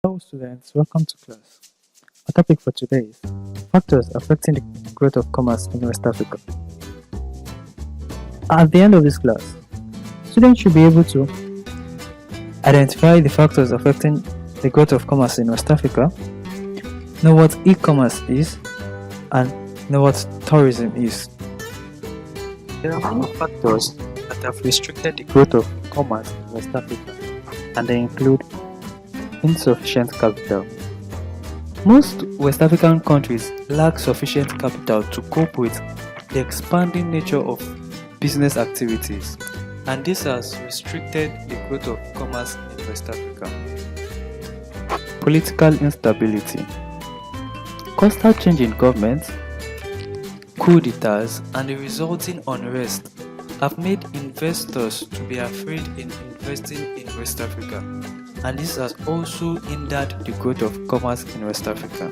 Hello students, welcome to class. Our topic for today is factors affecting the growth of commerce in West Africa. At the end of this class, students should be able to identify the factors affecting the growth of commerce in West Africa, know what e-commerce is, and know what tourism is. There are many factors that have restricted the growth of commerce in West Africa, and they include insufficient capital. Most West African countries lack sufficient capital to cope with the expanding nature of business activities, and this has restricted the growth of commerce in West Africa. Political instability. Constant change in government, coup d'etats, and the resulting unrest have made investors to be afraid in investing in West Africa, and this has also hindered the growth of commerce in West Africa.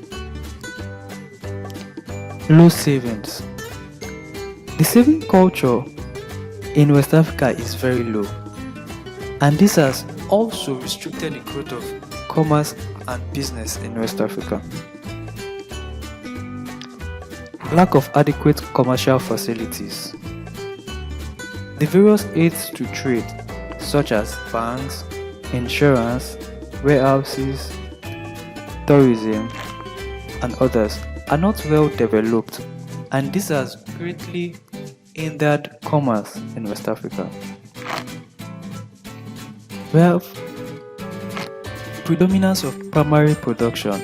Low savings. The saving culture in West Africa is very low, and this has also restricted the growth of commerce and business in West Africa. Lack of adequate commercial facilities. The various aids to trade, such as banks, insurance, warehouses, tourism, and others, are not well developed, and this has greatly hindered commerce in West Africa. We have predominance of primary production.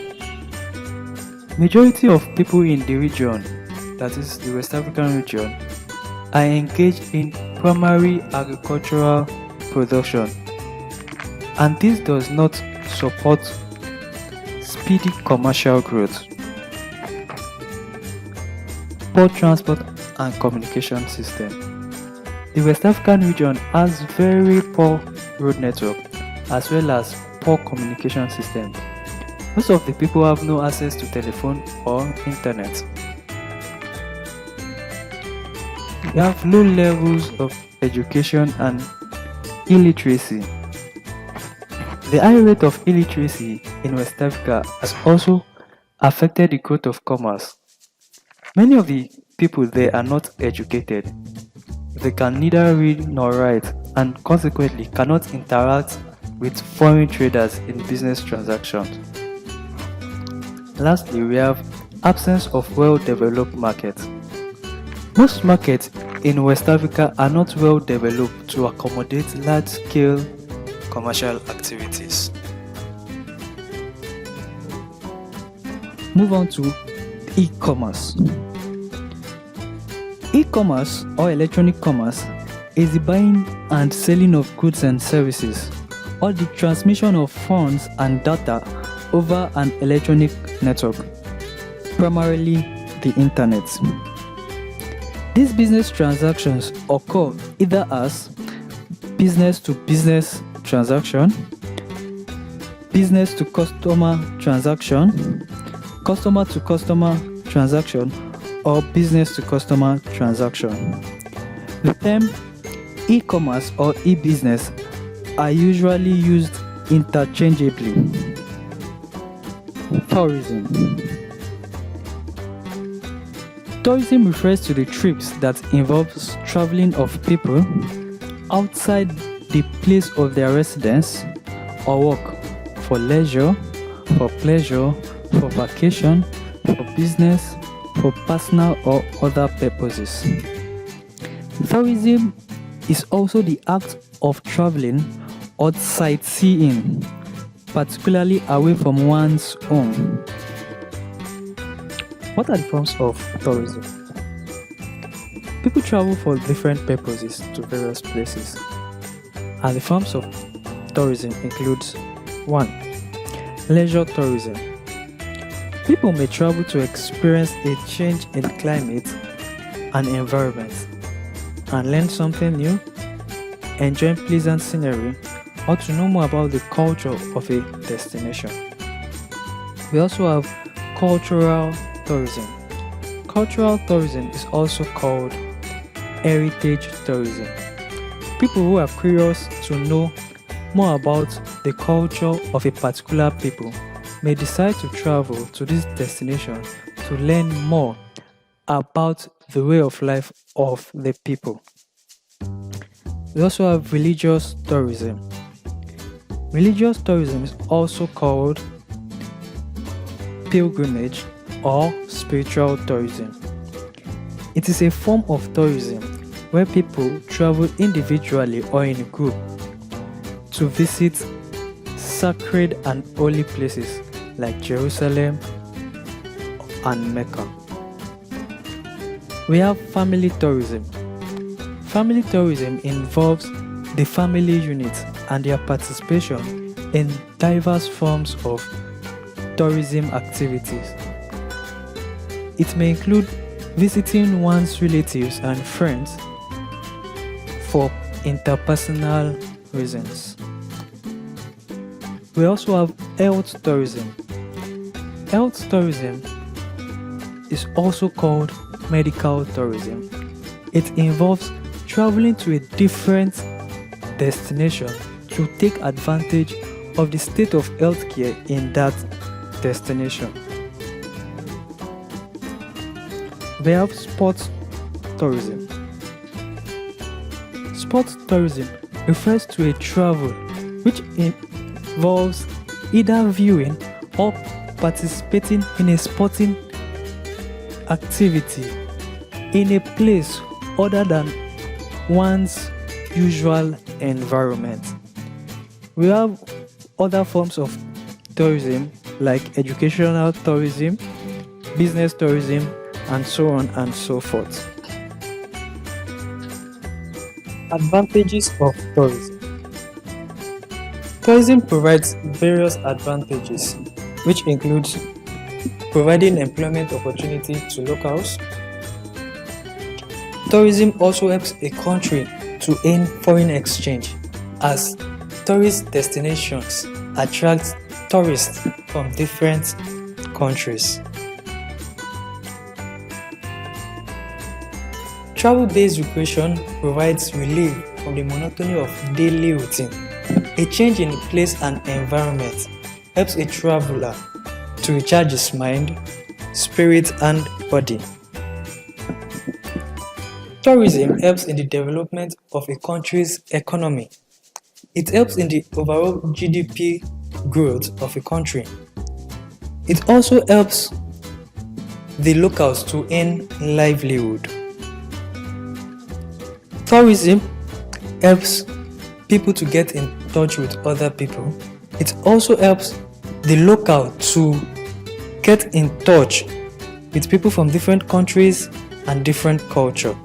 Majority of people in the region, that is the West African region, are engaged in primary agricultural production, and this does not support speedy commercial growth. Poor transport and communication system. The West African region has very poor road network as well as poor communication system. Most of the people have no access to telephone or internet. We have low levels of education and illiteracy. The high rate of illiteracy in West Africa has also affected the growth of commerce. Many of the people there are not educated. They can neither read nor write, and consequently cannot interact with foreign traders in business transactions. Lastly, we have absence of well-developed markets. Most markets in West Africa are not well developed to accommodate large-scale commercial activities. Move on to e-commerce. E-commerce or electronic commerce is the buying and selling of goods and services, or the transmission of funds and data over an electronic network, primarily the internet. These business transactions occur either as business-to-business transaction, business-to-customer transaction, customer-to-customer transaction, or business-to-customer transaction. The term e-commerce or e-business are usually used interchangeably. Tourism. Tourism refers to the trips that involves traveling of people outside the place of their residence or work for leisure, for pleasure, for vacation, for business, for personal or other purposes. Tourism is also the act of traveling or sightseeing, particularly away from one's home. What are the forms of tourism? People travel for different purposes to various places, and the forms of tourism include 1. Leisure tourism. People may travel to experience a change in climate and environment and learn something new, enjoy pleasant scenery, or to know more about the culture of a destination. We also have cultural tourism. Cultural tourism is also called heritage tourism. People who are curious to know more about the culture of a particular people may decide to travel to this destination to learn more about the way of life of the people. We also have religious tourism. Religious tourism is also called pilgrimage or spiritual tourism. It is a form of tourism where people travel individually or in a group to visit sacred and holy places like Jerusalem and Mecca. We have family tourism. Family tourism involves the family unit and their participation in diverse forms of tourism activities. It may include visiting one's relatives and friends for interpersonal reasons. We also have health tourism. Health tourism is also called medical tourism. It involves traveling to a different destination to take advantage of the state of healthcare in that destination. We have sports tourism. Sports tourism refers to a travel which involves either viewing or participating in a sporting activity in a place other than one's usual environment. We have other forms of tourism like educational tourism, business tourism, and so on and so forth. Advantages of tourism. Tourism provides various advantages, which includes providing employment opportunity to locals. Tourism also helps a country to earn foreign exchange, as tourist destinations attract tourists from different countries. Travel-based recreation provides relief from the monotony of daily routine. A change in place and environment helps a traveler to recharge his mind, spirit, and body. Tourism helps in the development of a country's economy. It helps in the overall GDP growth of a country. It also helps the locals to earn livelihood. Tourism helps people to get in touch with other people. It also helps the local to get in touch with people from different countries and different culture.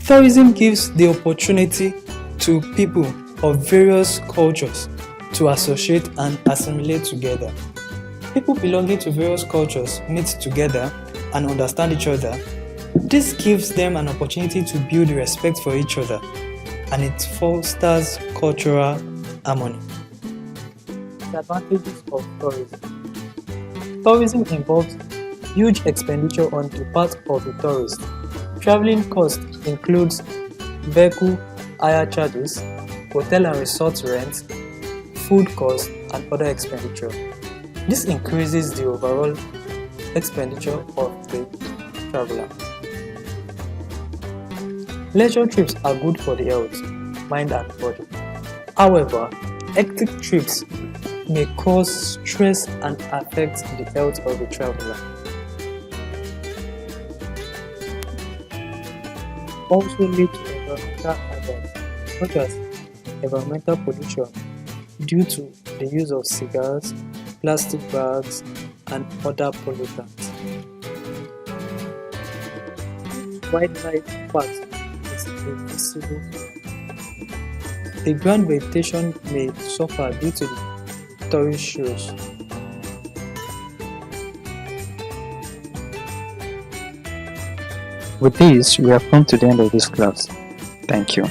Tourism gives the opportunity to people of various cultures to associate and assimilate together. People belonging to various cultures meet together and understand each other. This gives them an opportunity to build respect for each other, and it fosters cultural harmony. The advantages of tourism. Tourism involves huge expenditure on the part of the tourist. Traveling cost includes vehicle hire charges, hotel and resort rent, food costs, and other expenditure. This increases the overall expenditure of the traveler. Leisure trips are good for the health, mind, and body. However, hectic trips may cause stress and affect the health of the traveler. Also lead to environmental hazards such as environmental pollution due to the use of cigars, plastic bags, and other pollutants. Wildlife impact is invisible. The ground vegetation may suffer due to the tourist shows. With this, we have come to the end of this class. Thank you.